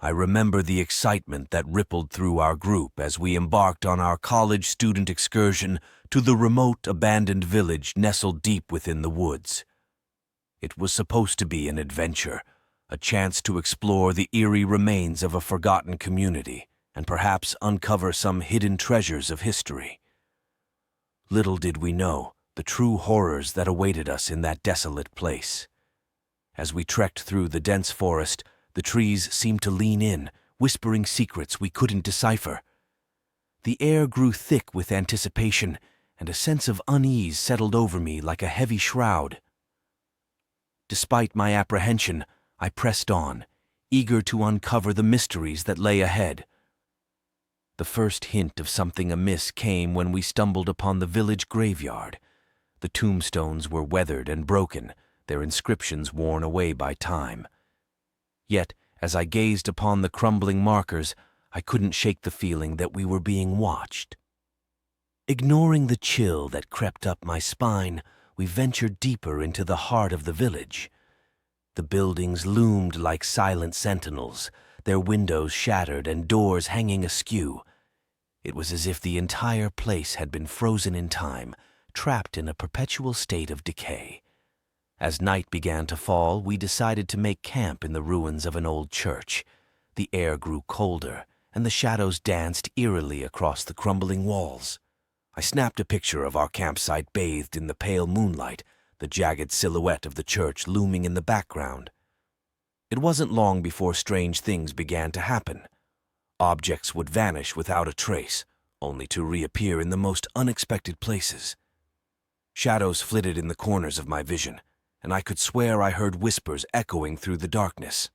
I remember the excitement that rippled through our group as we embarked on our college student excursion to the remote, abandoned village nestled deep within the woods. It was supposed to be an adventure, a chance to explore the eerie remains of a forgotten community and perhaps uncover some hidden treasures of history. Little did we know the true horrors that awaited us in that desolate place. As we trekked through the dense forest, the trees seemed to lean in, whispering secrets we couldn't decipher. The air grew thick with anticipation, and a sense of unease settled over me like a heavy shroud. Despite my apprehension, I pressed on, eager to uncover the mysteries that lay ahead. The first hint of something amiss came when we stumbled upon the village graveyard. The tombstones were weathered and broken, their inscriptions worn away by time. Yet, as I gazed upon the crumbling markers, I couldn't shake the feeling that we were being watched. Ignoring the chill that crept up my spine, we ventured deeper into the heart of the village. The buildings loomed like silent sentinels, their windows shattered and doors hanging askew. It was as if the entire place had been frozen in time, trapped in a perpetual state of decay. As night began to fall, we decided to make camp in the ruins of an old church. The air grew colder, and the shadows danced eerily across the crumbling walls. I snapped a picture of our campsite bathed in the pale moonlight, the jagged silhouette of the church looming in the background. It wasn't long before strange things began to happen. Objects would vanish without a trace, only to reappear in the most unexpected places. Shadows flitted in the corners of my vision, and I could swear I heard whispers echoing through the darkness.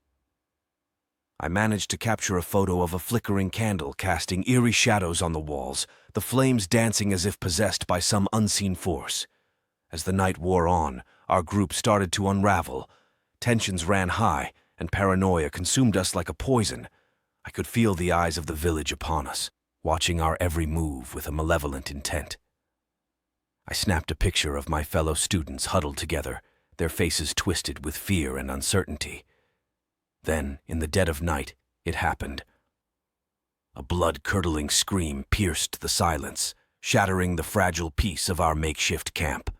I managed to capture a photo of a flickering candle casting eerie shadows on the walls, the flames dancing as if possessed by some unseen force. As the night wore on, our group started to unravel. Tensions ran high, and paranoia consumed us like a poison. I could feel the eyes of the village upon us, watching our every move with a malevolent intent. I snapped a picture of my fellow students huddled together, their faces twisted with fear and uncertainty. Then, in the dead of night, it happened. A blood-curdling scream pierced the silence, shattering the fragile peace of our makeshift camp.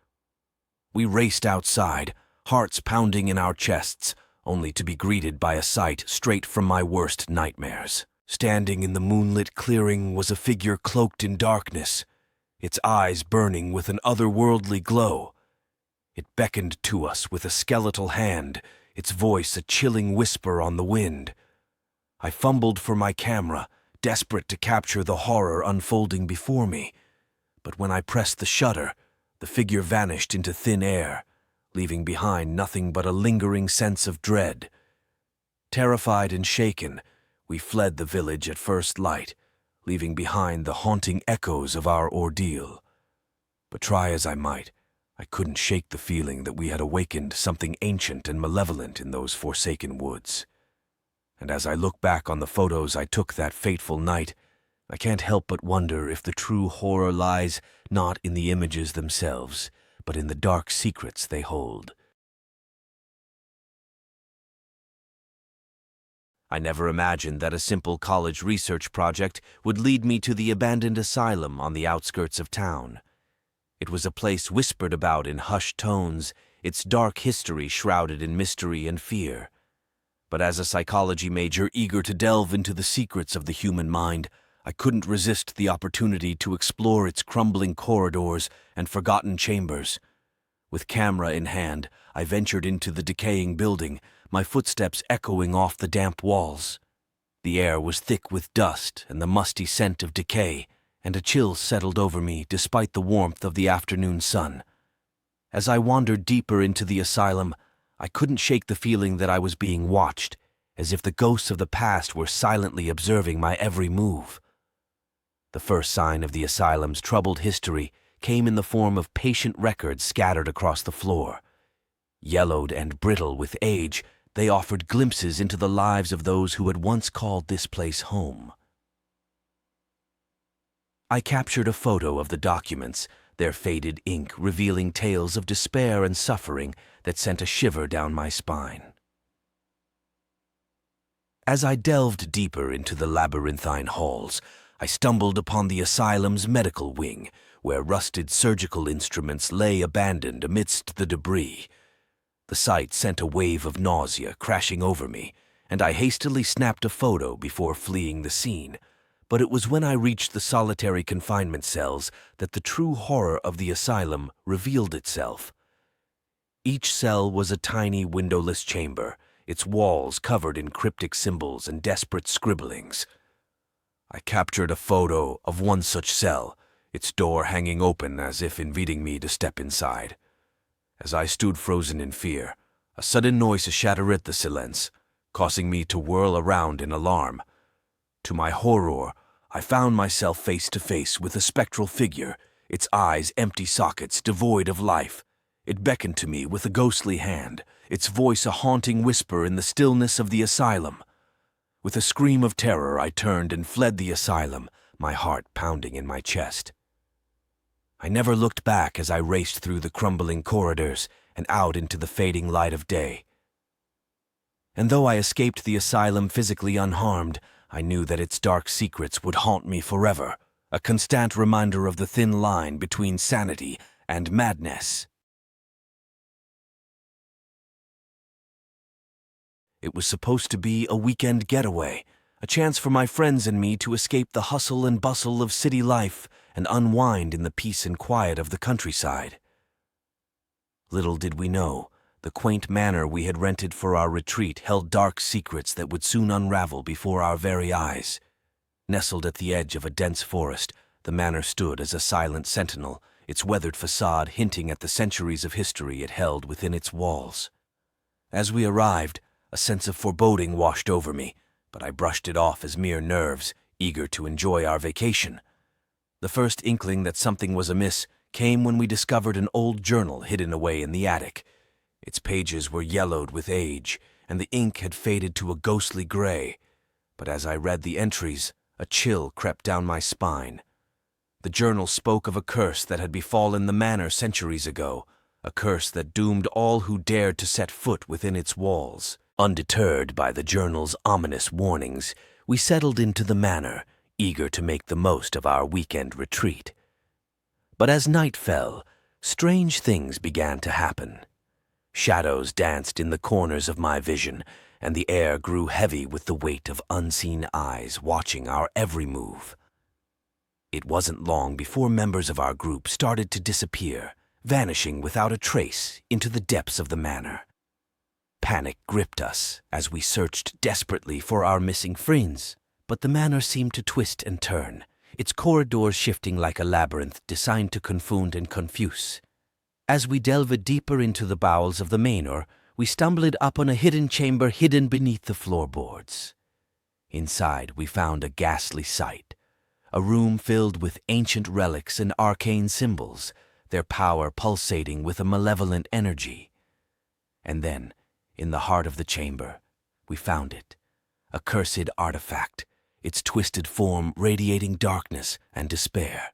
We raced outside, hearts pounding in our chests, only to be greeted by a sight straight from my worst nightmares. Standing in the moonlit clearing was a figure cloaked in darkness, its eyes burning with an otherworldly glow. It beckoned to us with a skeletal hand, its voice a chilling whisper on the wind. I fumbled for my camera, desperate to capture the horror unfolding before me. But when I pressed the shutter, the figure vanished into thin air, leaving behind nothing but a lingering sense of dread. Terrified and shaken, we fled the village at first light, leaving behind the haunting echoes of our ordeal. But try as I might, I couldn't shake the feeling that we had awakened something ancient and malevolent in those forsaken woods. And as I look back on the photos I took that fateful night, I can't help but wonder if the true horror lies not in the images themselves, but in the dark secrets they hold. I never imagined that a simple college research project would lead me to the abandoned asylum on the outskirts of town. It was a place whispered about in hushed tones, its dark history shrouded in mystery and fear. But as a psychology major eager to delve into the secrets of the human mind, I couldn't resist the opportunity to explore its crumbling corridors and forgotten chambers. With camera in hand, I ventured into the decaying building, my footsteps echoing off the damp walls. The air was thick with dust and the musty scent of decay, and a chill settled over me despite the warmth of the afternoon sun. As I wandered deeper into the asylum, I couldn't shake the feeling that I was being watched, as if the ghosts of the past were silently observing my every move. The first sign of the asylum's troubled history came in the form of patient records scattered across the floor. Yellowed and brittle with age, they offered glimpses into the lives of those who had once called this place home. I captured a photo of the documents, their faded ink revealing tales of despair and suffering that sent a shiver down my spine. As I delved deeper into the labyrinthine halls, I stumbled upon the asylum's medical wing, where rusted surgical instruments lay abandoned amidst the debris. The sight sent a wave of nausea crashing over me, and I hastily snapped a photo before fleeing the scene. But it was when I reached the solitary confinement cells that the true horror of the asylum revealed itself. Each cell was a tiny windowless chamber, its walls covered in cryptic symbols and desperate scribblings. I captured a photo of one such cell, its door hanging open as if inviting me to step inside. As I stood frozen in fear, a sudden noise shattered the silence, causing me to whirl around in alarm. To my horror, I found myself face to face with a spectral figure, its eyes empty sockets devoid of life. It beckoned to me with a ghostly hand, its voice a haunting whisper in the stillness of the asylum. With a scream of terror, I turned and fled the asylum, my heart pounding in my chest. I never looked back as I raced through the crumbling corridors and out into the fading light of day. And though I escaped the asylum physically unharmed, I knew that its dark secrets would haunt me forever, a constant reminder of the thin line between sanity and madness. It was supposed to be a weekend getaway, a chance for my friends and me to escape the hustle and bustle of city life and unwind in the peace and quiet of the countryside. Little did we know, the quaint manor we had rented for our retreat held dark secrets that would soon unravel before our very eyes. Nestled at the edge of a dense forest, the manor stood as a silent sentinel, its weathered facade hinting at the centuries of history it held within its walls. As we arrived, a sense of foreboding washed over me, but I brushed it off as mere nerves, eager to enjoy our vacation. The first inkling that something was amiss came when we discovered an old journal hidden away in the attic. Its pages were yellowed with age, and the ink had faded to a ghostly gray. But as I read the entries, a chill crept down my spine. The journal spoke of a curse that had befallen the manor centuries ago, a curse that doomed all who dared to set foot within its walls. Undeterred by the journal's ominous warnings, we settled into the manor, eager to make the most of our weekend retreat. But as night fell, strange things began to happen. Shadows danced in the corners of my vision, and the air grew heavy with the weight of unseen eyes watching our every move. It wasn't long before members of our group started to disappear, vanishing without a trace into the depths of the manor. Panic gripped us as we searched desperately for our missing friends, but the manor seemed to twist and turn, its corridors shifting like a labyrinth designed to confound and confuse. As we delved deeper into the bowels of the manor, we stumbled upon a hidden chamber hidden beneath the floorboards. Inside, we found a ghastly sight, a room filled with ancient relics and arcane symbols, their power pulsating with a malevolent energy. And then, in the heart of the chamber, we found it, a cursed artifact, its twisted form radiating darkness and despair.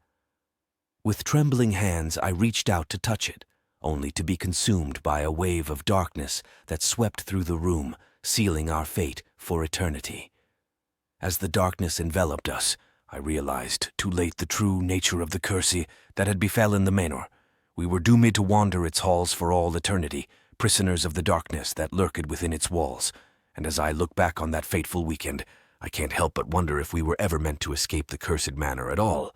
With trembling hands, I reached out to touch it, only to be consumed by a wave of darkness that swept through the room, sealing our fate for eternity. As the darkness enveloped us, I realized too late the true nature of the curse that had befallen the manor. We were doomed to wander its halls for all eternity, prisoners of the darkness that lurked within its walls. And as I look back on that fateful weekend, I can't help but wonder if we were ever meant to escape the cursed manor at all.